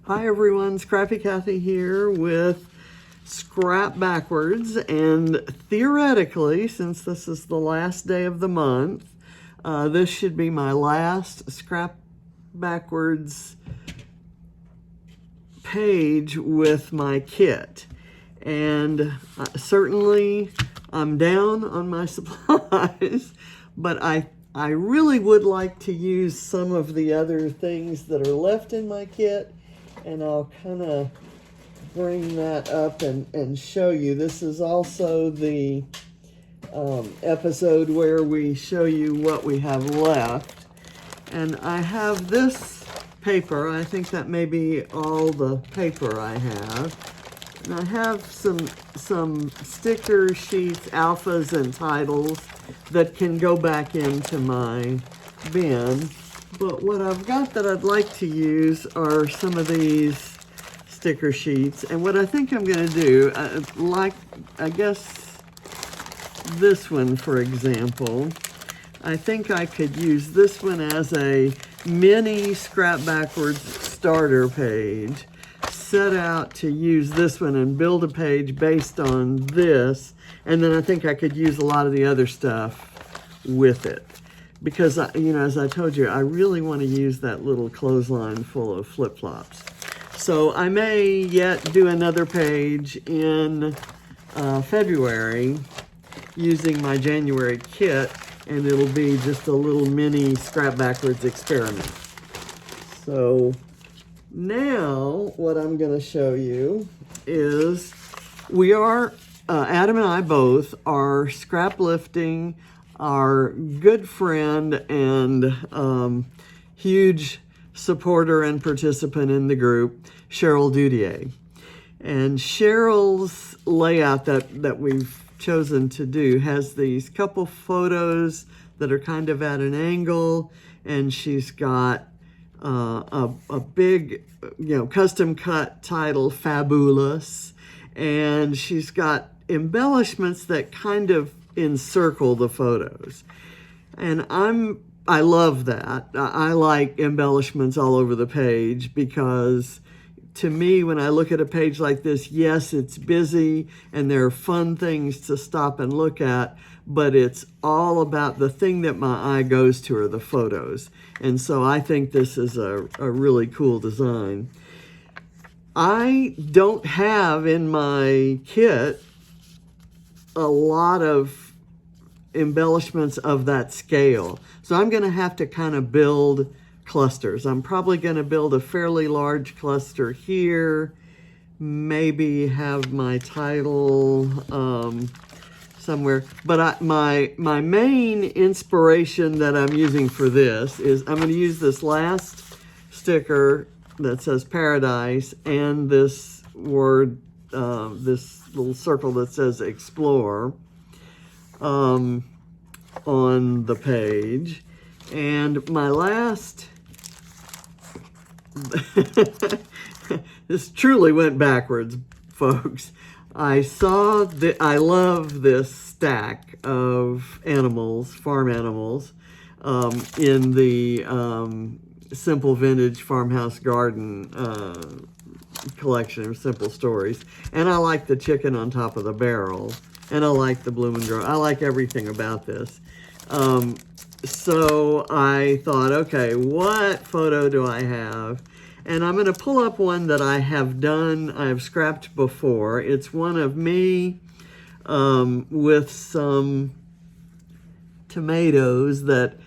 Hi everyone, Scrappy Kathy here with Scrap Backwards, and theoretically, since this is the last day of the month, this should be my last Scrap Backwards page with my kit. And certainly I'm down on my supplies, but I really would like to use some of the other things that are left in my kit, and I'll kind of bring that up and show you. This is also the episode where we show you what we have left. And I have this paper. I think that may be all the paper I have. And I have some sticker sheets, alphas and titles that can go back into my bin. But what I've got that I'd like to use are some of these sticker sheets. And what I think I'm going to do, I guess this one, for example, I think I could use this one as a mini Scrap Backwards starter page. Set out to use this one and build a page based on this. And then I think I could use a lot of the other stuff with it. Because, as I told you, I really want to use that little clothesline full of flip-flops. So I may yet do another page in February using my January kit, and it'll be just a little mini Scrap Backwards experiment. So now what I'm going to show you is Adam and I both are scrap lifting our good friend and huge supporter and participant in the group, Cheryl Doudiet. And Cheryl's layout that we've chosen to do has these couple photos that are kind of at an angle, and she's got a big, custom cut title, Fabulous, and she's got embellishments that kind of encircle the photos. And I love that. I like embellishments all over the page because to me, when I look at a page like this, yes, it's busy and there are fun things to stop and look at, but it's all about the thing that my eye goes to are the photos. And so I think this is a really cool design. I don't have in my kit a lot of embellishments of that scale. So I'm going to have to kind of build clusters. I'm probably going to build a fairly large cluster here, maybe have my title somewhere. But my main inspiration that I'm using for this is I'm going to use this last sticker that says Paradise and this word, this little circle that says Explore on the page. And my last, this truly went backwards, folks. I love this stack of animals, farm animals, in the Simple Vintage Farmhouse Garden collection of Simple Stories. And I like the chicken on top of the barrel. And I like the bloom and grow. I like everything about this. So I thought, okay, what photo do I have? And I'm going to pull up one that I have done, I've scrapped before. It's one of me with some tomatoes that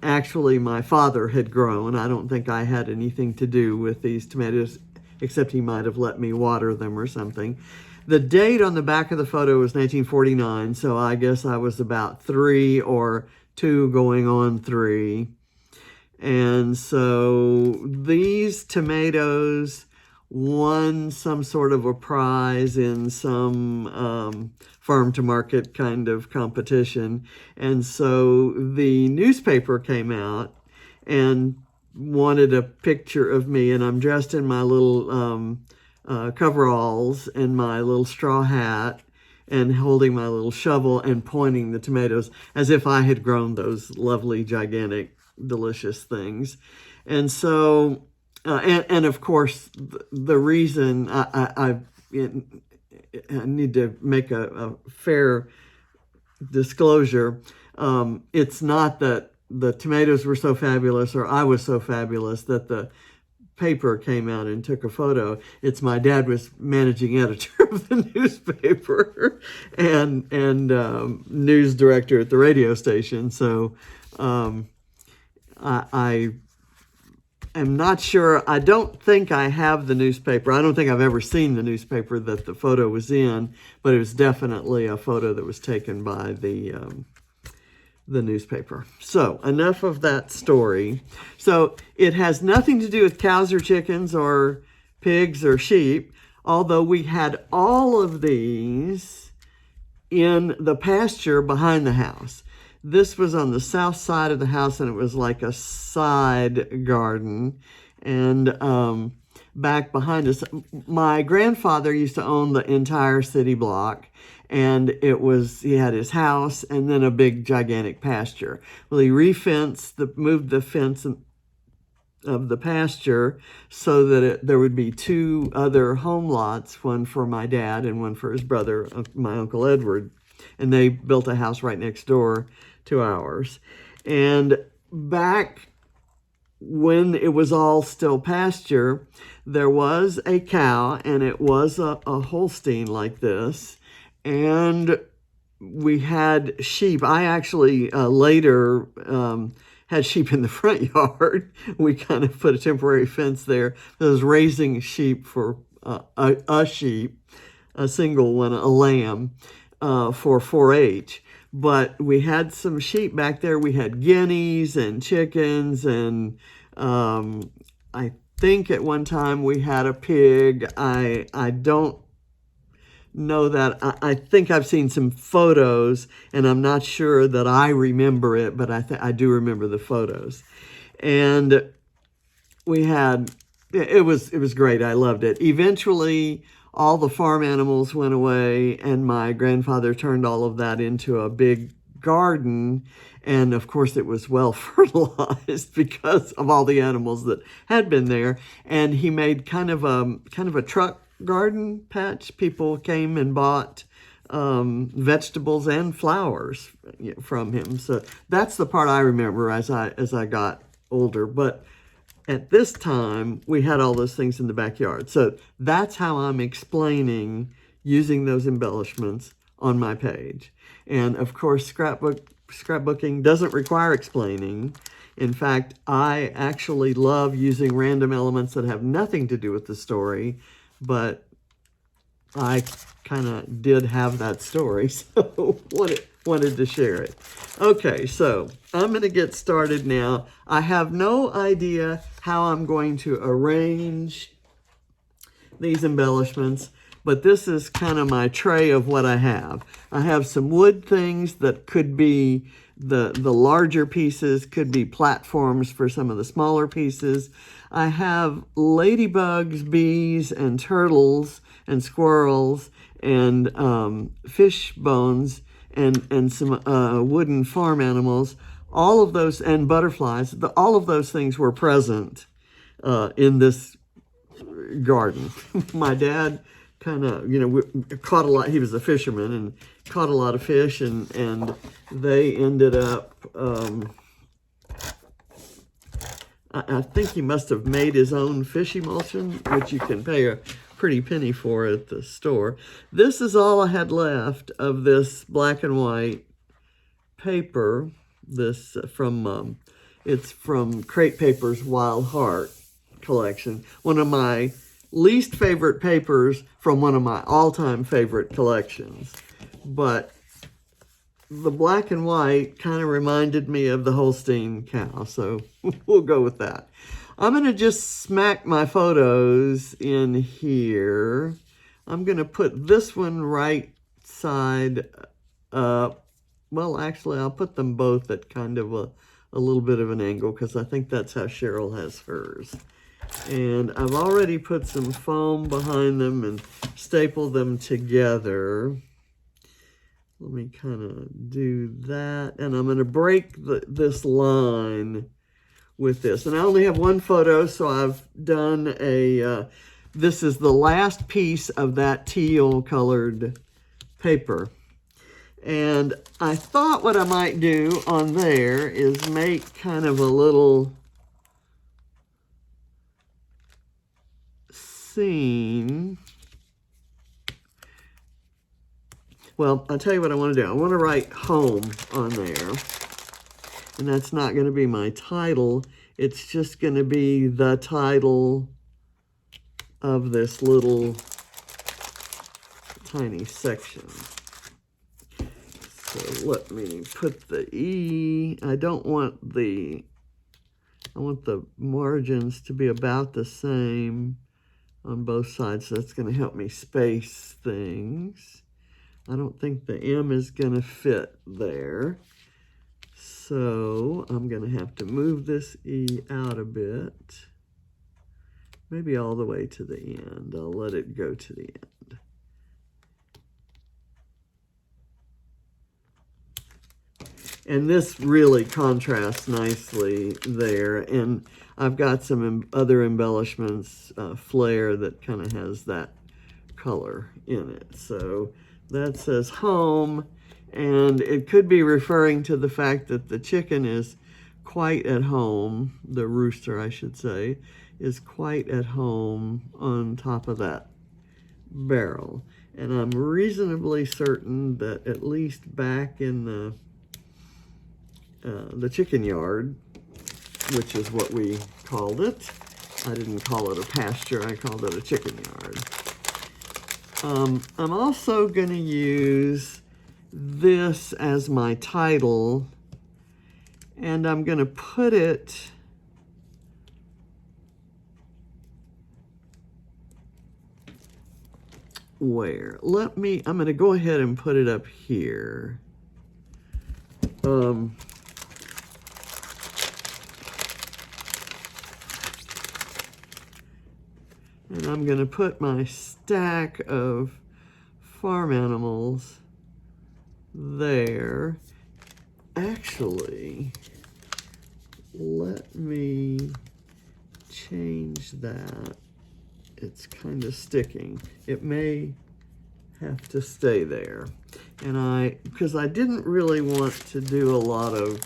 actually my father had grown. I don't think I had anything to do with these tomatoes, except he might have let me water them or something. The date on the back of the photo was 1949, so I guess I was about 3 or 2 going on 3. And so these tomatoes won some sort of a prize in some farm-to-market kind of competition. And so the newspaper came out and wanted a picture of me, and I'm dressed in my little coveralls and my little straw hat and holding my little shovel and pointing the tomatoes as if I had grown those lovely, gigantic, delicious things. And so and of course, the reason I need to make a fair disclosure. It's not that the tomatoes were so fabulous or I was so fabulous that the paper came out and took a photo. It's my dad was managing editor of the newspaper and news director at the radio station. So I am not sure. I don't think I have the newspaper. I don't think I've ever seen the newspaper that the photo was in, but it was definitely a photo that was taken by the newspaper. So enough of that story. So it has nothing to do with cows or chickens or pigs or sheep, although we had all of these in the pasture behind the house. This was on the south side of the house, and it was like a side garden. And back behind us, my grandfather used to own the entire city block. And he had his house and then a big gigantic pasture. Well, he moved the fence of the pasture so that there would be two other home lots, one for my dad and one for his brother, my Uncle Edward. And they built a house right next door to ours. And back when it was all still pasture, there was a cow, and it was a Holstein like this. And we had sheep. I actually later had sheep in the front yard. We kind of put a temporary fence there. I was raising sheep for a sheep, a single one, a lamb, for 4-H. But we had some sheep back there. We had guineas and chickens, and I think at one time we had a pig. I don't know that. I think I've seen some photos, and I'm not sure that I remember it, but I do remember the photos. And it was great. I loved it. Eventually, all the farm animals went away, and my grandfather turned all of that into a big garden. And of course, it was well fertilized because of all the animals that had been there. And he made kind of a truck garden patch. People came and bought vegetables and flowers from him. So that's the part I remember as I got older. But at this time, we had all those things in the backyard. So that's how I'm explaining using those embellishments on my page. And of course, scrapbooking doesn't require explaining. In fact, I actually love using random elements that have nothing to do with the story, but I kind of did have that story, so wanted to share it. Okay, so I'm going to get started now. I have no idea how I'm going to arrange these embellishments, but this is kind of my tray of what I have. I have some wood things that could be the larger pieces, could be platforms for some of the smaller pieces. I have ladybugs, bees, and turtles, and squirrels, and fish bones, and some wooden farm animals. All of those, and butterflies, all of those things were present in this garden. My dad kind of, caught a lot. He was a fisherman and caught a lot of fish, and they ended up, I think he must have made his own fish emulsion, which you can pay a pretty penny for at the store. This is all I had left of this black and white paper. This it's from Crate Paper's Wild Heart collection. One of my least favorite papers from one of my all-time favorite collections. But the black and white kind of reminded me of the Holstein cow, so we'll go with that. I'm going to just smack my photos in here. I'm going to put this one right side up. Well, actually, I'll put them both at kind of a little bit of an angle, because I think that's how Cheryl has hers. And I've already put some foam behind them and stapled them together. Let me kind of do that. And I'm going to break this line with this. And I only have one photo, so I've done a, this is the last piece of that teal colored paper. And I thought what I might do on there is make kind of a little scene. Well, I'll tell you what I want to do. I want to write home on there. And that's not going to be my title. It's just going to be the title of this little tiny section. So let me put the E. I want the margins to be about the same on both sides. So that's going to help me space things. I don't think the M is going to fit there. So I'm going to have to move this E out a bit. Maybe all the way to the end. I'll let it go to the end. And this really contrasts nicely there. And I've got some other embellishments, Flare, that kind of has that color in it. So that says home, and it could be referring to the fact that the chicken is quite at home, the rooster, I should say, is quite at home on top of that barrel. And I'm reasonably certain that at least back in the chicken yard, which is what we called it. I didn't call it a pasture, I called it a chicken yard. I'm also going to use this as my title, and I'm going to put it where? I'm going to go ahead and put it up here. And I'm going to put my stack of farm animals there. Actually, let me change that. It's kind of sticking. It may have to stay there. And because I didn't really want to do a lot of,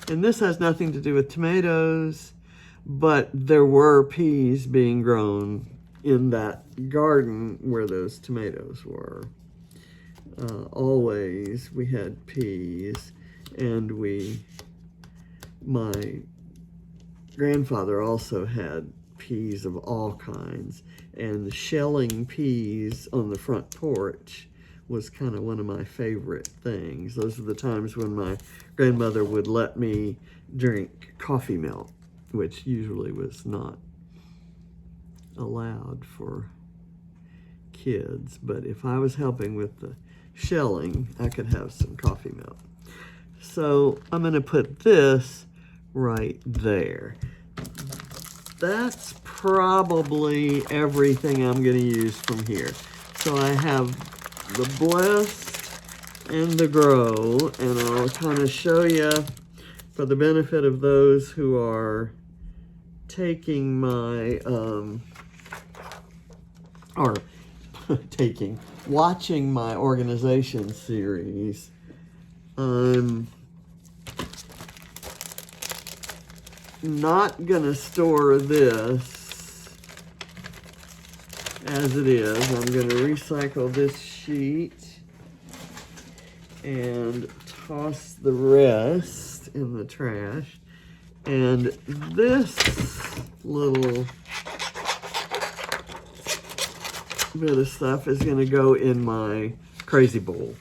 and this has nothing to do with tomatoes, but there were peas being grown in that garden where those tomatoes were. Always we had peas, and my grandfather also had peas of all kinds, and shelling peas on the front porch was kind of one of my favorite things. Those are the times when my grandmother would let me drink coffee milk, which usually was not allowed for kids. But if I was helping with the shelling, I could have some coffee milk. So I'm going to put this right there. That's probably everything I'm going to use from here. So I have the blessed and the grow, and I'll kind of show you for the benefit of those who are taking my, watching my organization series. I'm not gonna store this as it is. I'm gonna recycle this sheet and toss the rest in the trash. And this little bit of stuff is going to go in my crazy bowl.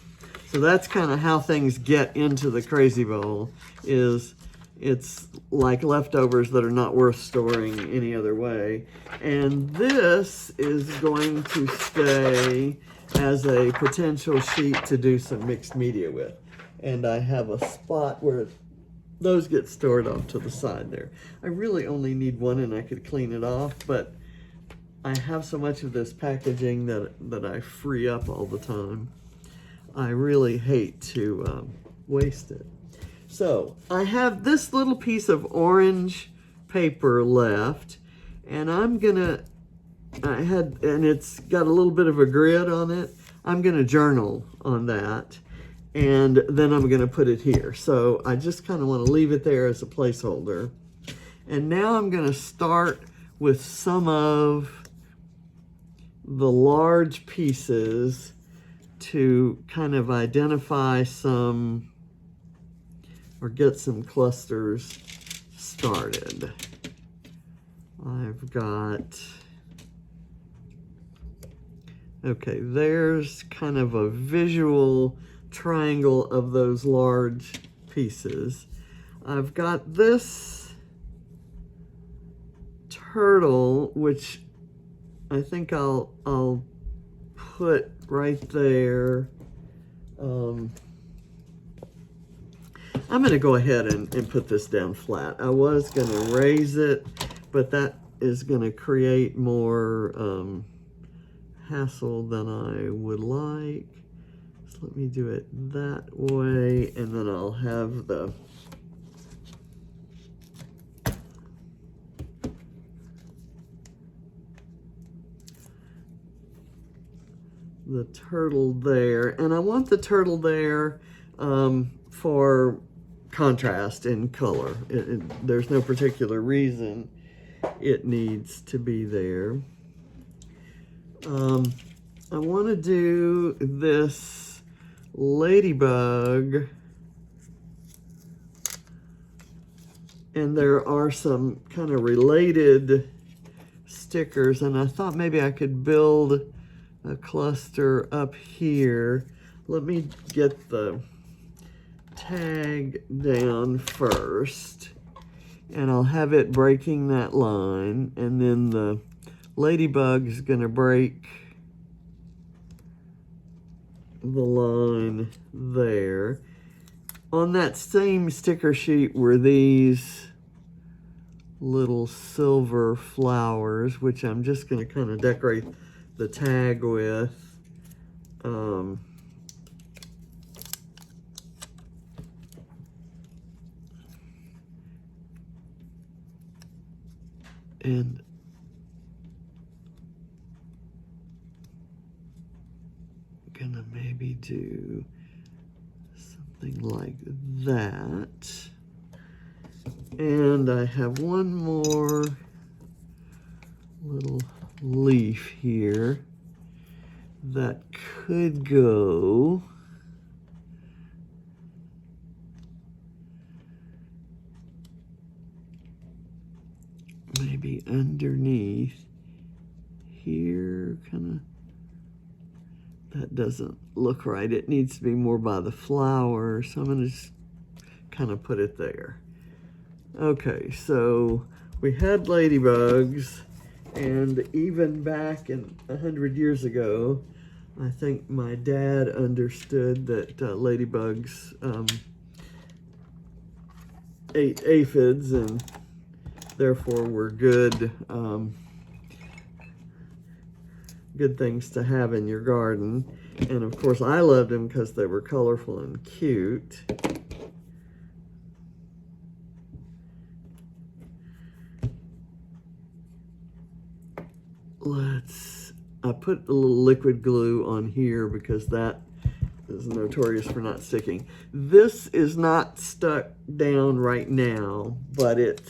So that's kind of how things get into the crazy bowl. It's like leftovers that are not worth storing any other way. And this is going to stay as a potential sheet to do some mixed media with. And I have a spot where those get stored off to the side there. I really only need one, and I could clean it off, but I have so much of this packaging that I free up all the time. I really hate to waste it. So I have this little piece of orange paper left, and and it's got a little bit of a grid on it. I'm gonna journal on that, and then I'm gonna put it here. So I just kind of want to leave it there as a placeholder. And now I'm gonna start with some of the large pieces to kind of identify some, or get some clusters started. I've got, okay, there's kind of a visual triangle of those large pieces. I've got this turtle, which I think I'll put right there. I'm going to go ahead and put this down flat. I was going to raise it, but that is going to create more hassle than I would like. So let me do it that way, and then I'll have the turtle there. And I want the turtle there for contrast in color. There's no particular reason it needs to be there. I want to do this ladybug, and there are some kind of related stickers, and I thought maybe I could build a cluster up here. Let me get the tag down first, and I'll have it breaking that line, and then the ladybug is going to break the line there. On that same sticker sheet were these little silver flowers, which I'm just going to kind of decorate the tag with. And gonna maybe do something like that. And I have one more little leaf here that could go maybe underneath here, kind of. That doesn't look right. It needs to be more by the flower, so I'm going to just kind of put it there. Okay, so we had ladybugs, and even back in 100 years ago, I think my dad understood that ladybugs ate aphids and therefore were good good things to have in your garden. And of course I loved them because they were colorful and cute. I put a little liquid glue on here because that is notorious for not sticking. This is not stuck down right now, but it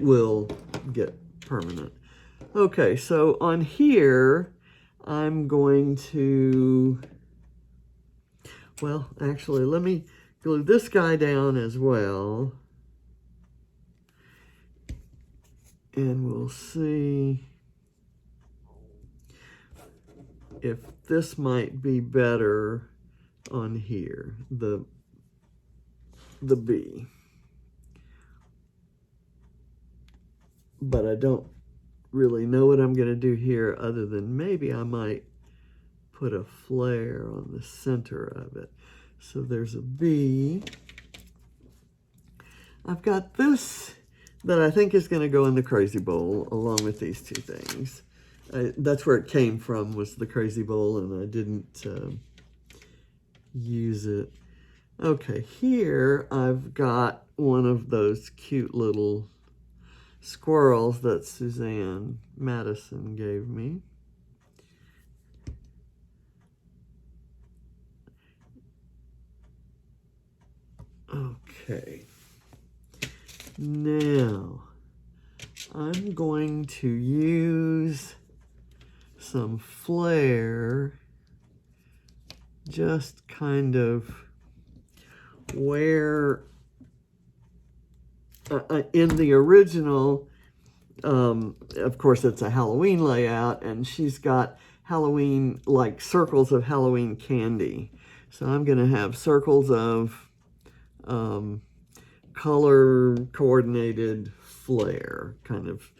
will get permanent. Okay, so on here, I'm going to, well, actually, let me glue this guy down as well. And we'll see if this might be better on here, the bee. But I don't really know what I'm going to do here, other than maybe I might put a flare on the center of it. So there's a bee. I've got this that I think is going to go in the crazy bowl along with these two things. That's where it came from, was the crazy bowl, and I didn't use it. Okay, here I've got one of those cute little squirrels that Suzanne Madison gave me. Okay, now I'm going to use some flair, just kind of where in the original, of course it's a Halloween layout, and she's got Halloween, like circles of Halloween candy. So I'm going to have circles of color coordinated flair kind of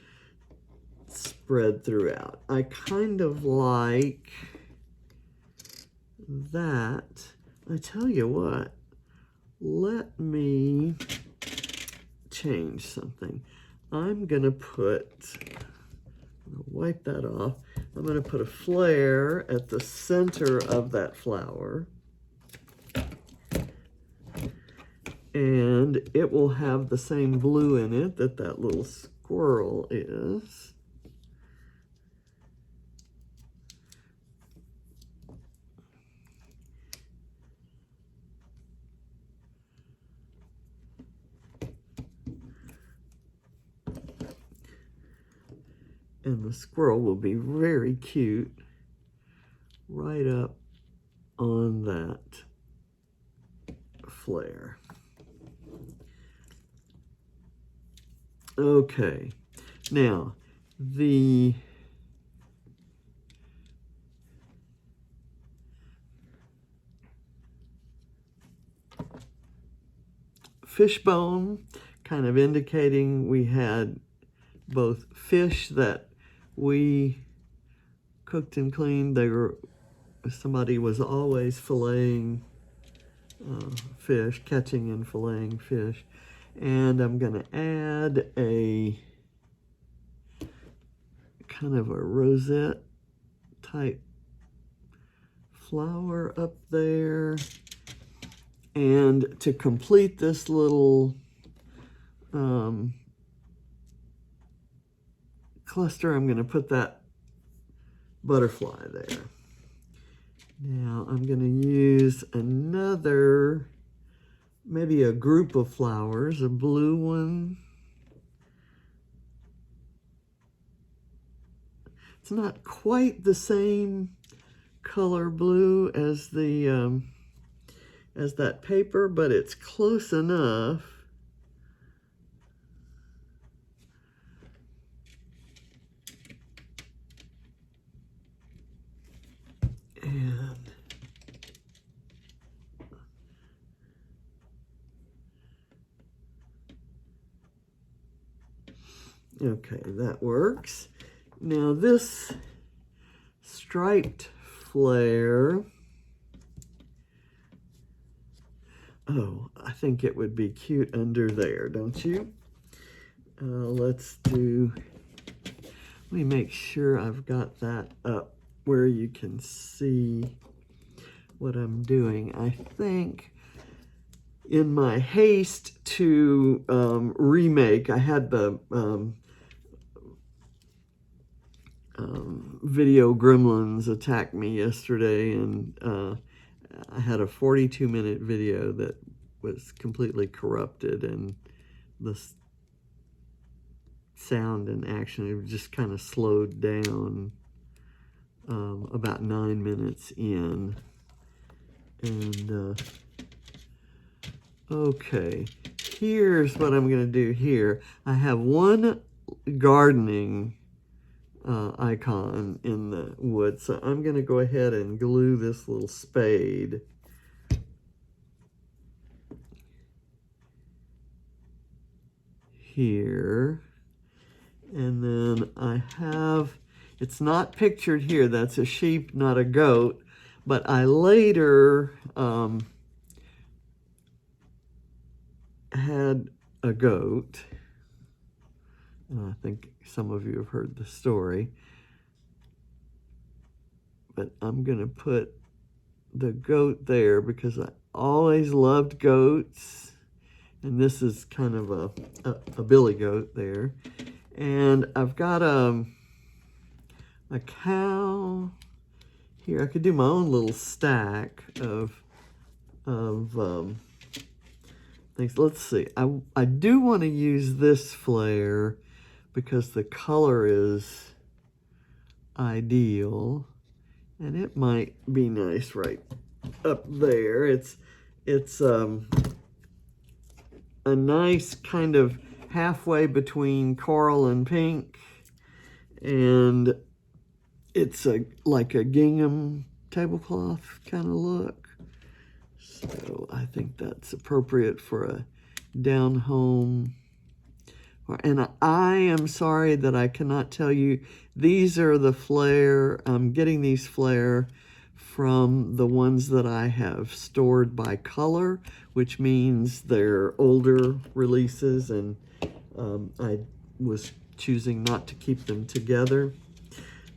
spread throughout. I kind of like that. I tell you what, let me change something. I'm gonna wipe that off. I'm gonna put a flare at the center of that flower, and it will have the same blue in it that that little squirrel is. And the squirrel will be very cute right up on that flare. Okay, now the fishbone, kind of indicating we had both fish that we cooked and cleaned. Somebody was always filleting fish, catching and filleting fish. And I'm going to add a kind of a rosette type flower up there. And to complete this little cluster, I'm going to put that butterfly there. Now I'm going to use another, maybe a group of flowers, a blue one. It's not quite the same color blue as the as that paper, but it's close enough. And okay, that works. Now this striped flare, oh, I think it would be cute under there, don't you? Let me make sure I've got that up where you can see what I'm doing. I think in my haste to remake, I had the video gremlins attack me yesterday, and I had a 42-minute video that was completely corrupted, and the sound and action just kind of slowed down about 9 minutes in. And okay, here's what I'm going to do here. I have one gardening icon in the wood, so I'm going to go ahead and glue this little spade here. And then I have, it's not pictured here, that's a sheep, not a goat, but I later had a goat. I think some of you have heard the story, but I'm going to put the goat there because I always loved goats. And this is kind of a billy goat there. And I've got a cow here. I could do my own little stack of things. Let's see. I do want to use this flare because the color is ideal, and it might be nice right up there. It's a nice kind of halfway between coral and pink, and it's like a gingham tablecloth kind of look. So I think that's appropriate for a down home. And I am sorry that I cannot tell you, these are the flare, I'm getting these flare from the ones that I have stored by color, which means they're older releases, and I was choosing not to keep them together.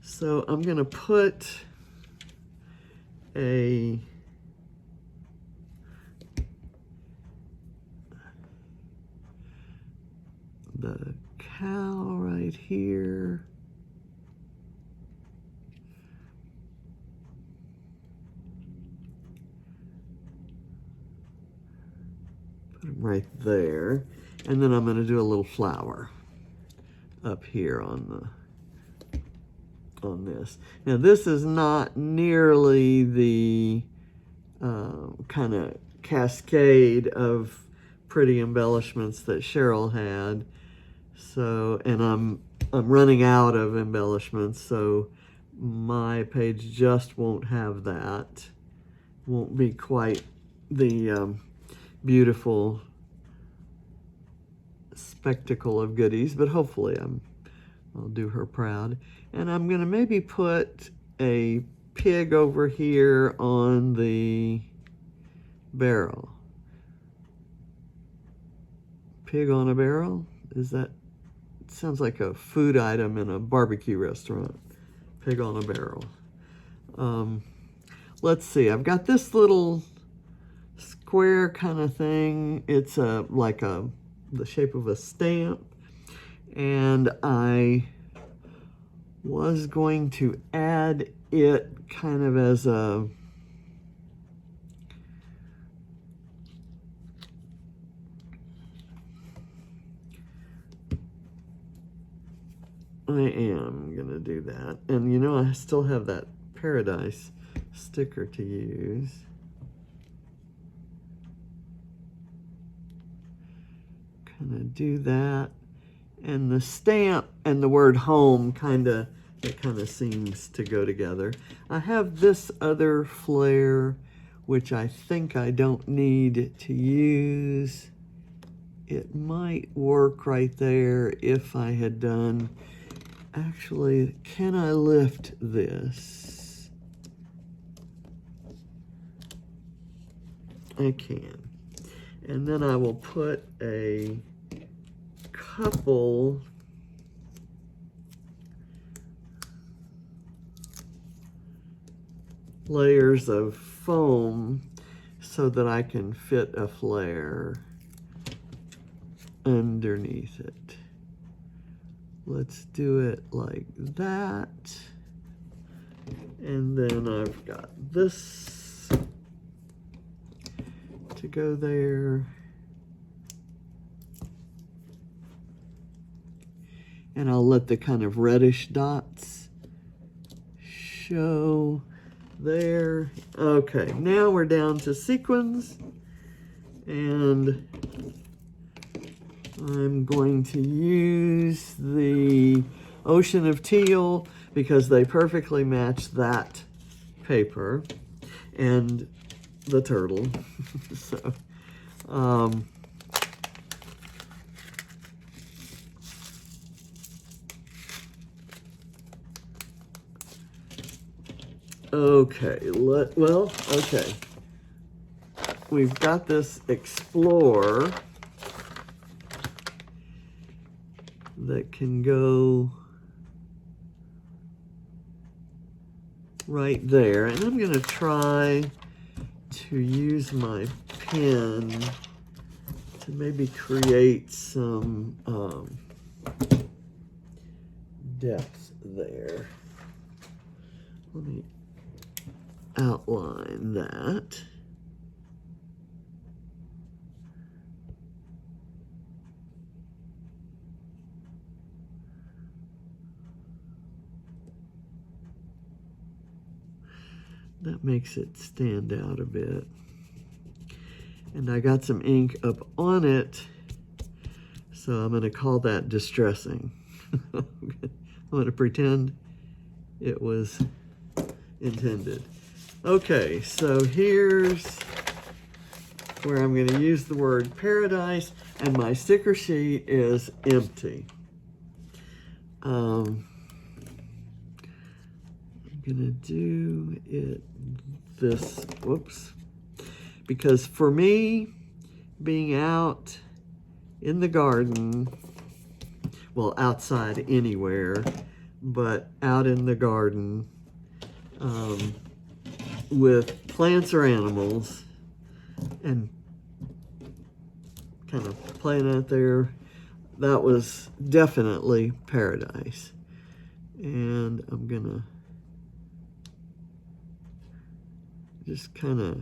So I'm going to put the cow right here. Put them right there. And then I'm going to do a little flower up here on this. Now this is not nearly the kind of cascade of pretty embellishments that Cheryl had. So, and I'm running out of embellishments, so my page just won't have that. Won't be quite the beautiful spectacle of goodies, but hopefully I'll do her proud. And I'm gonna maybe put a pig over here on the barrel. Pig on a barrel? Is that, sounds like a food item in a barbecue restaurant. Pig on a barrel. Let's see, I've got this little square kind of thing. It's like the shape of a stamp. And I was going to add it kind of as a I am gonna do that. And you know, I still have that Paradise sticker to use. Kind of do that. And the stamp and the word home it kind of seems to go together. I have this other flare, which I think I don't need to use. It might work right there if I had done, actually, can I lift this? I can. And then I will put a couple layers of foam so that I can fit a flare underneath it. Let's do it like that. And then I've got this to go there. And I'll let the kind of reddish dots show there. Okay, now we're down to sequins, and I'm going to use the Ocean of Teal because they perfectly match that paper and the turtle. So, okay, okay. We've got this Explore that can go right there. And I'm going to try to use my pen to maybe create some depth there. Let me outline that. That makes it stand out a bit. And I got some ink up on it, so I'm going to call that distressing. I'm going to pretend it was intended. Okay, so here's where I'm going to use the word paradise, and my sticker sheet is empty. I'm going to do it this, whoops, because for me, being out in the garden, well, outside anywhere, but out in the garden with plants or animals and kind of playing out there, that was definitely paradise. And I'm gonna just kind of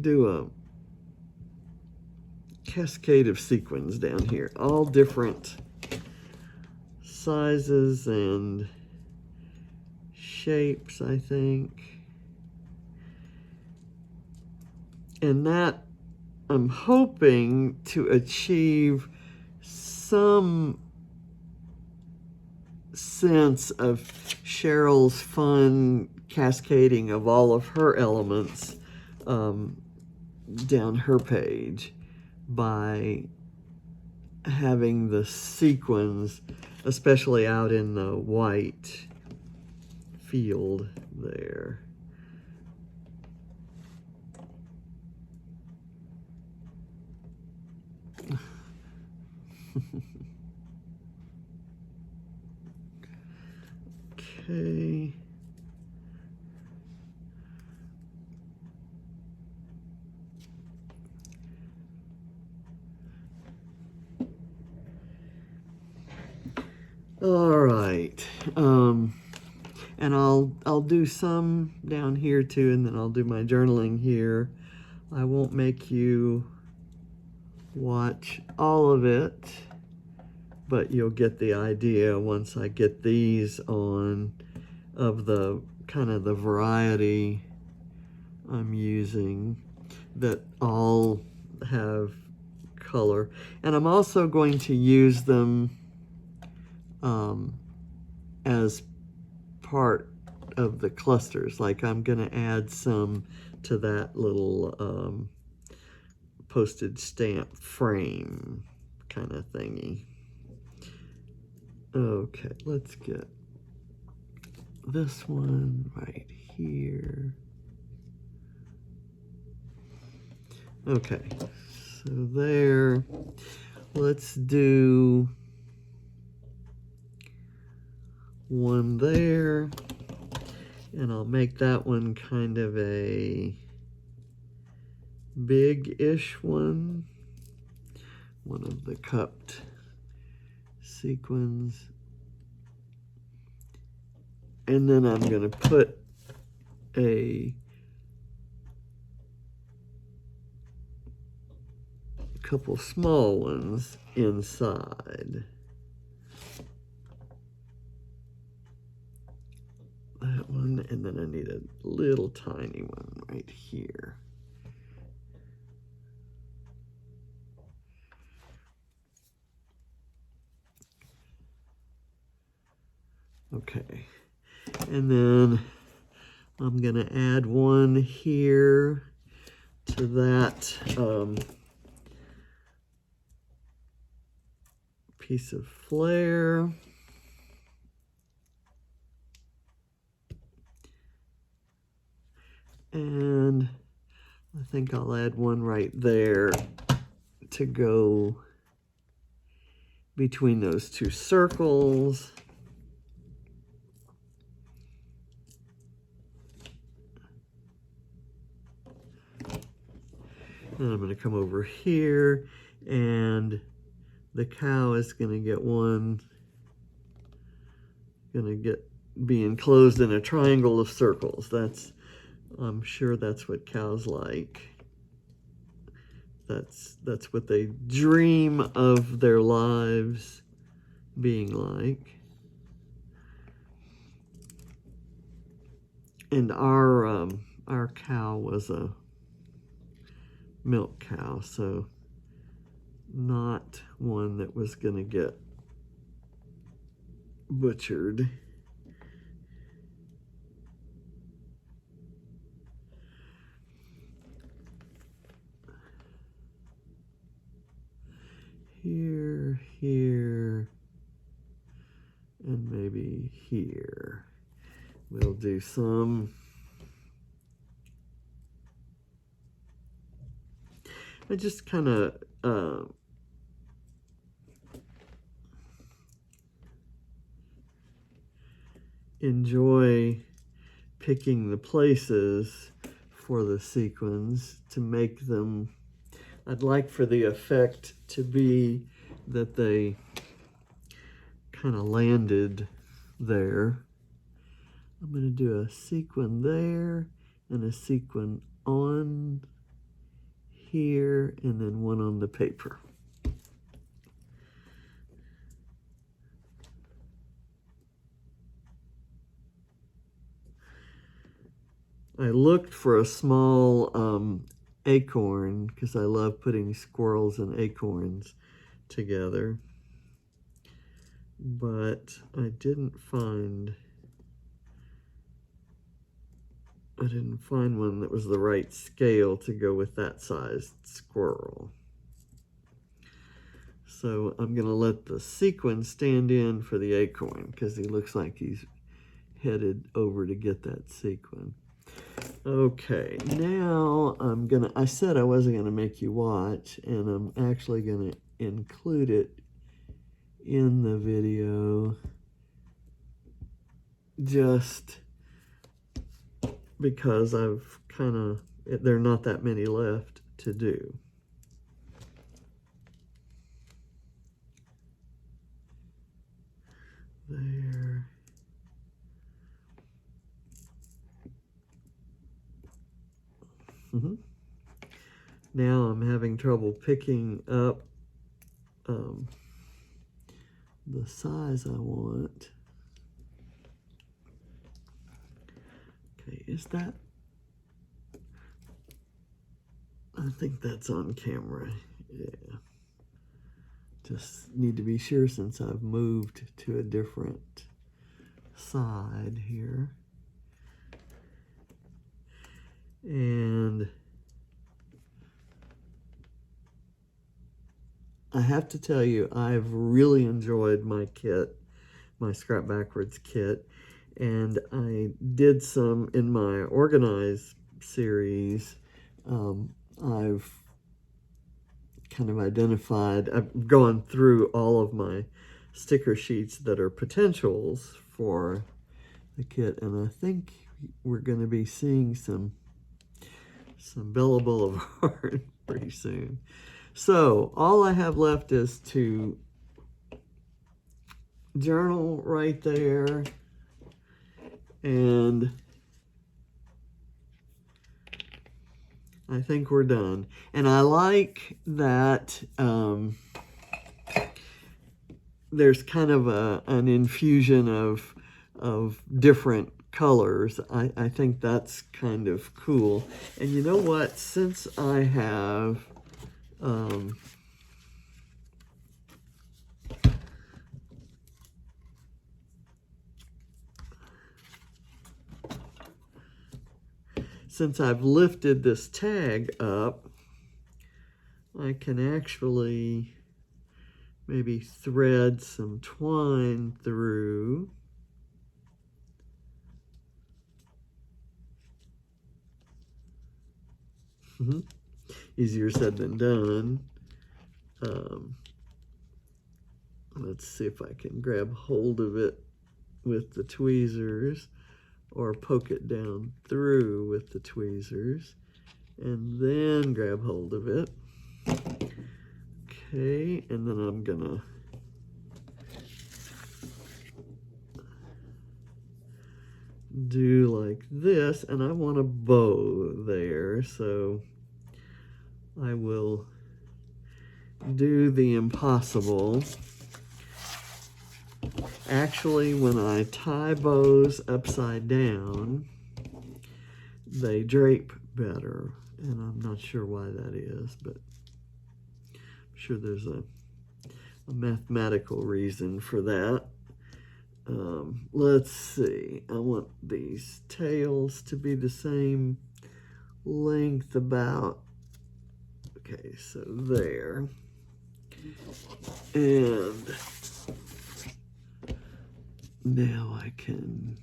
do a cascade of sequins down here, all different sizes and shapes, I think. And that, I'm hoping to achieve some sense of Cheryl's fun cascading of all of her elements down her page by having the sequins, especially out in the white field there. Okay. All right. And I'll do some down here too, and then I'll do my journaling here. I won't make you watch all of it, but you'll get the idea once I get these on of the kind of the variety I'm using that all have color. And I'm also going to use them as part of the clusters. Like I'm going to add some to that little postage stamp frame kind of thingy. Okay, let's get this one right here. Okay, so there. Let's do one there, and I'll make that one kind of a big-ish one of the cupped sequins. And then I'm going to put a couple small ones inside. That one, and then I need a little tiny one right here. Okay, and then I'm gonna add one here to that piece of flare. And I think I'll add one right there to go between those two circles. And I'm going to come over here, and the cow is going to get one, be enclosed in a triangle of circles. I'm sure that's what cows like. That's what they dream of their lives being like. And our cow was a milk cow, so not one that was going to get butchered. Here, here, and maybe here. We'll do some. I just kind of enjoy picking the places for the sequins to make them. I'd like for the effect to be that they kind of landed there. I'm going to do a sequin there and a sequin on here, and then one on the paper. I looked for a small acorn because I love putting squirrels and acorns together, but I didn't find one that was the right scale to go with that sized squirrel. So I'm going to let the sequin stand in for the acorn because he looks like he's headed over to get that sequin. Okay, now I said I wasn't going to make you watch, and I'm actually going to include it in the video just because there are not that many left to do. There. Now I'm having trouble picking up the size I want. Okay, is that? I think that's on camera. Yeah. Just need to be sure since I've moved to a different side here. And I have to tell you, I've really enjoyed my kit, my Scrap Backwards kit. And I did some in my Organize series. I've kind of I've gone through all of my sticker sheets that are potentials for the kit, and I think we're going to be seeing some Bella Boulevard pretty soon. So all I have left is to journal right there, and I think we're done. And I like that there's kind of an infusion of different colors. I think that's kind of cool. And you know what? Since I have since I've lifted this tag up, I can actually maybe thread some twine through. Easier said than done. Let's see if I can grab hold of it with the tweezers or poke it down through with the tweezers. and then grab hold of it. Okay, and then I'm gonna do like this, and I want a bow there, so I will do the impossible. Actually, when I tie bows upside down, they drape better, and I'm not sure why that is, but I'm sure there's a mathematical reason for that. Let's see, I want these tails to be the same length about. Okay, so there. And now I can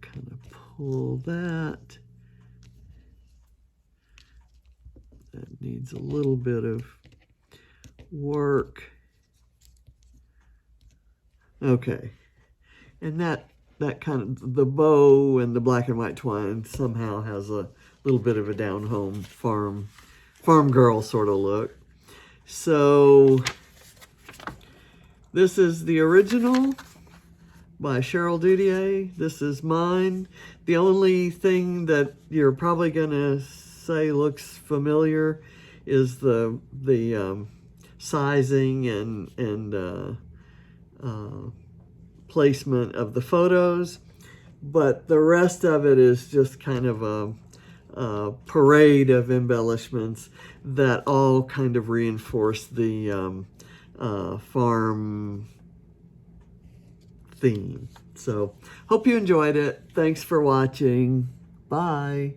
kind of pull that. That needs a little bit of work. Okay, and that kind of, the bow and the black and white twine somehow has a little bit of a down-home farm girl sort of look. So this is the original by Cheryl Doudiet. This is mine. The only thing that you're probably gonna say looks familiar is the sizing and placement of the photos, but the rest of it is just kind of a parade of embellishments that all kind of reinforce the farm theme. So hope you enjoyed it. Thanks for watching. Bye.